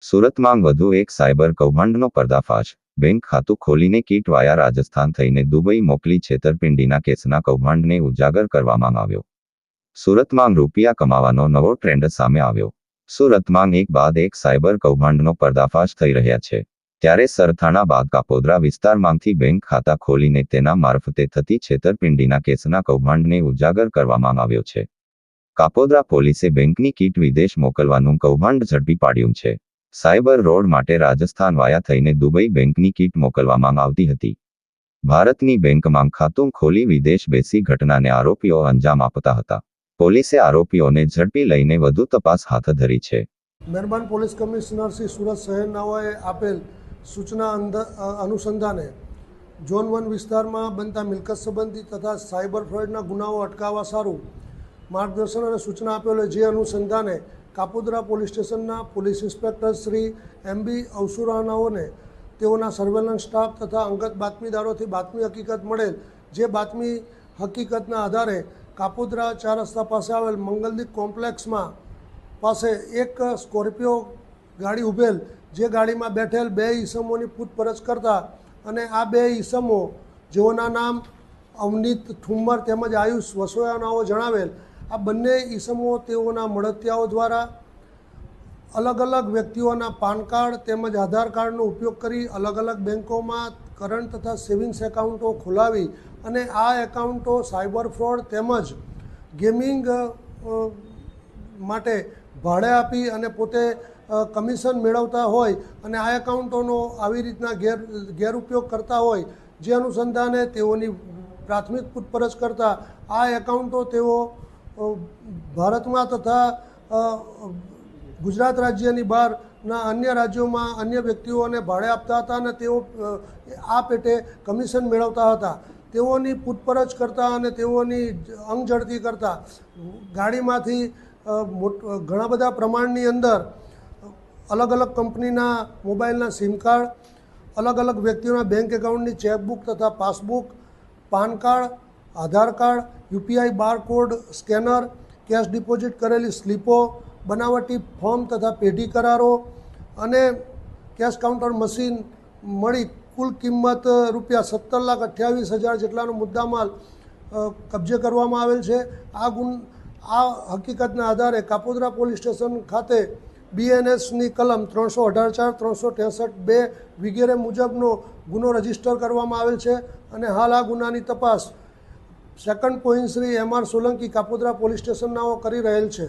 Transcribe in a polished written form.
સુરતમાં વધુ એક સાયબર કૌભાંડનો પર્દાફાશ। બેંક ખાતું ખોલીને કીટ વાયા રાજસ્થાન થઈને દુબઈ મોકલી છેતરપિંડીના કેસના કૌભાંડને ઉજાગર કરવામાં આવ્યો। સુરતમાં રૂપિયા કમાવાનો નવો ટ્રેન્ડ સામે આવ્યો। સુરતમાં એક બાદ એક સાયબર કૌભાંડનો પર્દાફાશ થઈ રહ્યા છે। ત્યારે સરથાણા બાદ કાપોદ્રા વિસ્તારમાંથી બેંક ખાતા ખોલીને તેના મારફતે થતી છેતરપિંડીના કેસના કૌભાંડને ઉજાગર કરવામાં આવ્યો છે। કાપોદ્રા પોલીસે બેંકની કીટ વિદેશ મોકલવાનું કૌભાંડ ઝડપી પાડ્યું છે। સાયબર રોડ માટે રાજસ્થાન વાયા થઈને દુબઈ બેંકની કીટ મોકલવામાં આવતી હતી। ભારતની બેંકમાં ખાતું ખોલી વિદેશ બેસી ઘટનાને આરોપીઓ અંજામ આપતા હતા। પોલીસે આરોપીઓને ઝડપી લઈને વધુ તપાસ હાથ ધરી છે। મહેરબાન પોલીસ કમિશનર શ્રી સુરત શહેરનાઓએ આપેલ સૂચના અનુસંધાને ઝોન 1 વિસ્તારમાં બનતા મિલકત સંબંધી તથા સાયબર ફ્રોડના ગુનાઓ અટકાવવા સારું માર્ગદર્શન અને સૂચના આપેલ, જે અનુસંધાને કાપોદ્રા પોલીસ સ્ટેશનના પોલીસ ઇન્સ્પેક્ટર શ્રી MB અવસુરાનાઓને તેઓના સર્વેલન્સ સ્ટાફ તથા અંગત બાતમીદારોથી બાતમી હકીકત મળેલ, જે બાતમી હકીકતના આધારે કાપોદ્રા 4 રસ્તા પાસે આવેલ મંગલદીપ કોમ્પ્લેક્સમાં પાસે એક સ્કોર્પિયો ગાડી ઉભેલ, જે ગાડીમાં બેઠેલ 2 ઈસમોની પૂછપરછ કરતા અને આ 2 ઈસમો જેઓના નામ અવનીત ઠુમ્મર તેમજ આયુષ વસોયાનાઓ જણાવેલ, આ બંને ઈસમો તેઓના મળતિયાઓ દ્વારા અલગ અલગ વ્યક્તિઓના પાન કાર્ડ તેમજ આધાર કાર્ડનો ઉપયોગ કરી અલગ અલગ બેન્કોમાં કરંટ તથા સેવિંગ્સ એકાઉન્ટો ખોલાવી અને આ એકાઉન્ટો સાયબર ફ્રોડ તેમજ ગેમિંગ માટે ભાડે આપી અને પોતે કમિશન મેળવતા હોય અને આ એકાઉન્ટોનો આવી રીતના ગેરઉપયોગ કરતા હોય, જે અનુસંધાને તેઓની પ્રાથમિક પૂછપરછ કરતા આ એકાઉન્ટો તેઓ ભારતમાં તથા ગુજરાત રાજ્યની બહારના અન્ય રાજ્યોમાં અન્ય વ્યક્તિઓને ભાડે આપતા હતા અને તેઓ આ પેટે કમિશન મેળવતા હતા। તેઓની પૂછપરછ કરતા અને તેઓની અંગઝડતી કરતા ગાડીમાંથી ઘણા બધા પ્રમાણની અંદર અલગ અલગ કંપનીના મોબાઈલના સિમ કાર્ડ, અલગ અલગ વ્યક્તિઓના બેંક એકાઉન્ટની ચેકબુક તથા passbook, PAN card, Aadhaar card, UPI barcode scanner, cash deposit કરેલી સ્લીપો, બનાવટી ફોર્મ તથા પેઢી કરારો અને કેશ કાઉન્ટર મશીન મળી કુલ કિંમત રૂપિયા 17,28,000 જેટલાનો મુદ્દામાલ કબજે કરવામાં આવેલ છે। આ હકીકતના આધારે કાપોદ્રા પોલીસ સ્ટેશન ખાતે BNSની કલમ 318(4), 363(2) વગેરે મુજબનો ગુનો રજીસ્ટર કરવામાં આવેલ છે અને હાલ આ ગુનાની તપાસ second point Shri MR Solanki Kapodra police સ્ટેશનનાઓ કરી રહેલ છે।